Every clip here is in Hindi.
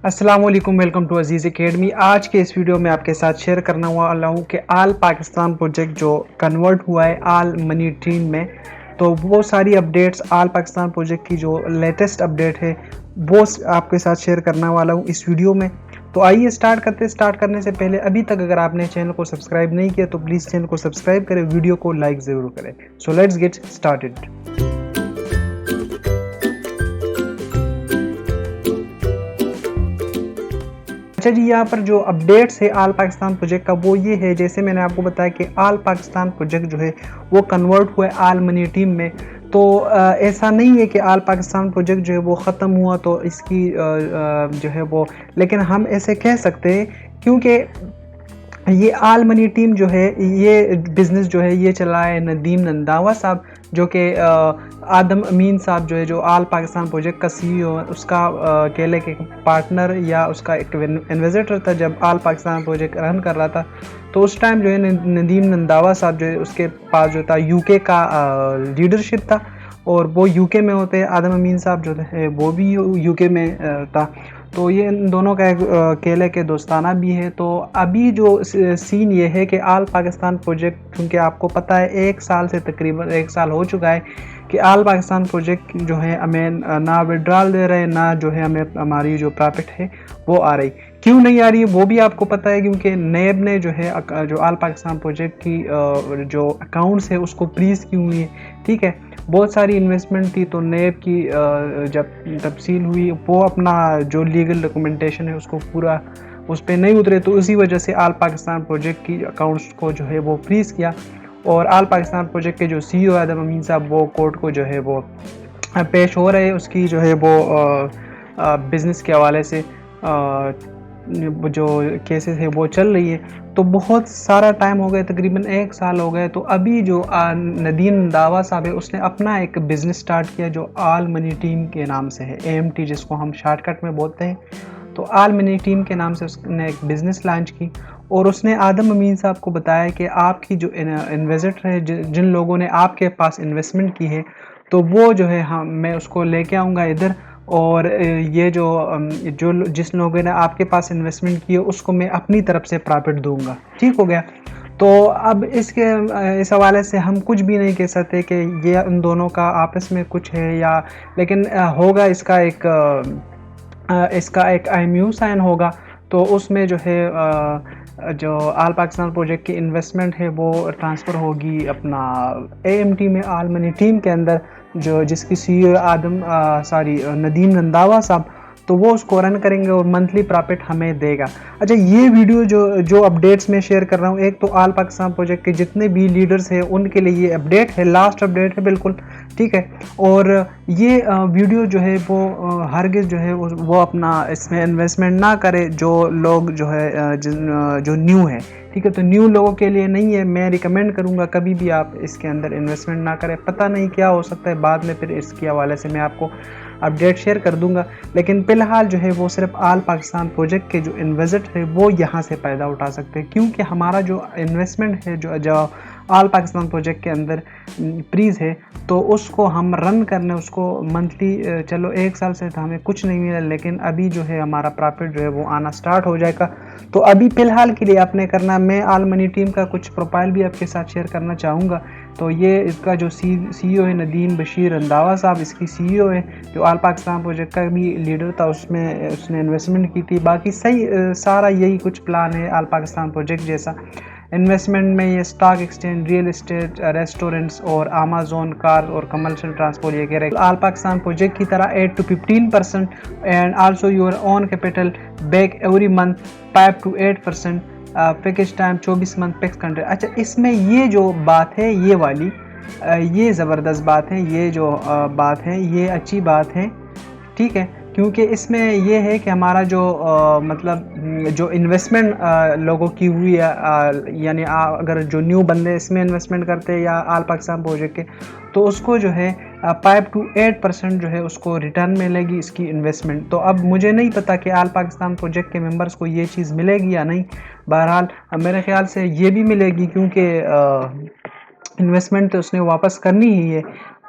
अस्सलाम वालेकुम, वेलकम टू अजीज़ एकेडमी। आज के इस वीडियो में आपके साथ शेयर करना वाला हूँ कि आल पाकिस्तान प्रोजेक्ट जो कन्वर्ट हुआ है आल मनी टीम में, तो वो सारी अपडेट्स आल पाकिस्तान प्रोजेक्ट की जो लेटेस्ट अपडेट है वो आपके साथ शेयर करने वाला हूँ इस वीडियो में। तो आइए स्टार्ट करने से पहले अभी तक अगर आपने चैनल को सब्सक्राइब नहीं किया तो प्लीज़ चैनल को सब्सक्राइब करें, वीडियो को लाइक ज़रूर करें। So let's get started. अच्छा जी, यहाँ पर जो अपडेट्स है आल पाकिस्तान प्रोजेक्ट का वो ये है, जैसे मैंने आपको बताया कि आल पाकिस्तान प्रोजेक्ट जो है वो कन्वर्ट हुआ है आल मनी टीम में। तो ऐसा नहीं है कि आल पाकिस्तान प्रोजेक्ट जो है वो ख़त्म हुआ तो इसकी जो है वो, लेकिन हम ऐसे कह सकते हैं क्योंकि ये आल मनी टीम जो है ये बिज़नेस जो है ये चला है नदीम नंदावा साहब, जो कि आदम अमीन साहब जो है जो आल पाकिस्तान प्रोजेक्ट का सीईओ है, उसका अकेले के पार्टनर या उसका एक इन्वेस्टर था जब आल पाकिस्तान प्रोजेक्ट रन कर रहा था। तो उस टाइम जो है नदीम नंदावा साहब जो है उसके पास जो था यूके का लीडरशिप था और वो यूके में होते हैं। आदम अमीन साहब जो है वो भी यूके में था। तो ये इन दोनों का एक अकेले के दोस्ताना भी है। तो अभी जो सीन ये है कि आल पाकिस्तान प्रोजेक्ट, क्योंकि आपको पता है एक साल से तकरीबन 1 साल हो चुका है कि आल पाकिस्तान प्रोजेक्ट जो है हमें ना विड्रॉल दे रहे हैं, ना जो है हमें हमारी जो प्रॉफिट है वो आ रही। क्यों नहीं आ रही है वो भी आपको पता है, क्योंकि नेब ने जो है जो आल पाकिस्तान प्रोजेक्ट की जो अकाउंट्स है उसको फ्रीज की हुई है। ठीक है, बहुत सारी इन्वेस्टमेंट थी तो नेब की जब तफसील हुई वो अपना जो लीगल डॉक्यूमेंटेशन है उसको पूरा उस पर नहीं उतरे, तो उसी वजह से आल पाकिस्तान प्रोजेक्ट की अकाउंट्स को जो है वो फ्रीज किया। और आल पाकिस्तान प्रोजेक्ट के जो सीईओ आदम अमीन साहब वो कोर्ट को जो है वो पेश हो रहे हैं, उसकी जो है वो बिज़नेस के हवाले से जो केसेस है वो चल रही है। तो बहुत सारा टाइम हो गया, तकरीबन 1 साल हो गए। तो अभी जो नदीम नंदावा साहब है उसने अपना एक बिज़नेस स्टार्ट किया जो आल मनी टीम के नाम से है, AMT जिसको हम शॉर्टकट में बोलते हैं। तो आल मनी टीम के नाम से उसने एक बिज़नेस लॉन्च की और उसने आदम अमीन साहब को बताया कि आपकी जो इन्वेस्टर है, जिन लोगों ने आपके पास इन्वेस्टमेंट की है, तो वो जो है मैं उसको लेके आऊँगा इधर, और ये जो जिस लोगों ने आपके पास इन्वेस्टमेंट की है उसको मैं अपनी तरफ से प्रॉफिट दूंगा। ठीक हो गया। तो अब इस हवाले से हम कुछ भी नहीं कह सकते कि ये उन दोनों का आपस में कुछ है या, लेकिन होगा इसका एक IMU साइन होगा। तो उसमें जो है जो आल पाकिस्तान प्रोजेक्ट की इन्वेस्टमेंट है वो ट्रांसफ़र होगी अपना AMT में, आल मनी टीम के अंदर, जो जिसकी सीईओ नदीम नंदावा साहब, तो वो उसको रन करेंगे और मंथली प्रॉफिट हमें देगा। अच्छा, ये वीडियो जो अपडेट्स मैं शेयर कर रहा हूँ, एक तो आल पाकिस्तान प्रोजेक्ट के जितने भी लीडर्स हैं उनके लिए ये अपडेट है, लास्ट अपडेट है बिल्कुल। ठीक है, और ये वीडियो जो है वो हरगिज़ जो है वो अपना इसमें इन्वेस्टमेंट ना करे जो लोग जो है जो न्यू है। ठीक है, तो न्यू लोगों के लिए नहीं है, मैं रिकमेंड करूँगा कभी भी आप इसके अंदर इन्वेस्टमेंट ना करें। पता नहीं क्या हो सकता है बाद में, फिर इसके हवाले से मैं आपको अपडेट शेयर कर दूंगा। लेकिन फ़िलहाल जो है वो सिर्फ आल पाकिस्तान प्रोजेक्ट के जो इन्वेस्टर है वो यहाँ से फ़ायदा उठा सकते हैं, क्योंकि हमारा जो इन्वेस्टमेंट है जो आल पाकिस्तान प्रोजेक्ट के अंदर फ्रीज़ है, तो उसको हम रन करने उसको मंथली, चलो 1 साल से तो हमें कुछ नहीं मिला, लेकिन अभी जो है हमारा प्रॉफिट जो है वो आना स्टार्ट हो जाएगा। तो अभी फ़िलहाल के लिए आपने करना, मैं आल मनी टीम का कुछ प्रोफाइल भी आपके साथ शेयर करना चाहूँगा। तो ये इसका जो सीईओ है नदीम बशीर रंधावा साहब, इसकी सीईओ है, जो आल पाकिस्तान प्रोजेक्ट का भी लीडर था, उसने इन्वेस्टमेंट की थी। बाकी सही सारा यही कुछ प्लान है आल पाकिस्तान प्रोजेक्ट जैसा। इन्वेस्टमेंट में ये stock exchange, real estate, restaurants और अमेज़न कार और कमर्शियल ट्रांसपोर्ट ये कह रहे हैं। आल पाकिस्तान प्रोजेक्ट की तरह 8 to 15% and also your own capital back every month 5 to 8%, package time 24 month fix contract. अच्छा, इसमें ये जो बात है ये वाली, ये ज़बरदस्त बात है, ये जो बात है ये अच्छी बात है। ठीक है, क्योंकि इसमें ये है कि हमारा जो मतलब जो इन्वेस्टमेंट लोगों की हुई है, यानी अगर जो न्यू बंदे इसमें इन्वेस्टमेंट करते हैं या आल पाकिस्तान प्रोजेक्ट के, तो उसको जो है 5 to 8% जो है उसको रिटर्न मिलेगी इसकी इन्वेस्टमेंट। तो अब मुझे नहीं पता कि आल पाकिस्तान प्रोजेक्ट के मेंबर्स को ये चीज़ मिलेगी या नहीं। बहरहाल मेरे ख्याल से ये भी मिलेगी, क्योंकि इन्वेस्टमेंट तो उसने वापस करनी ही है।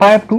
5 to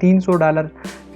$300،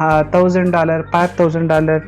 $1000، $5000،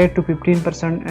8 to 15%،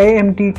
AMT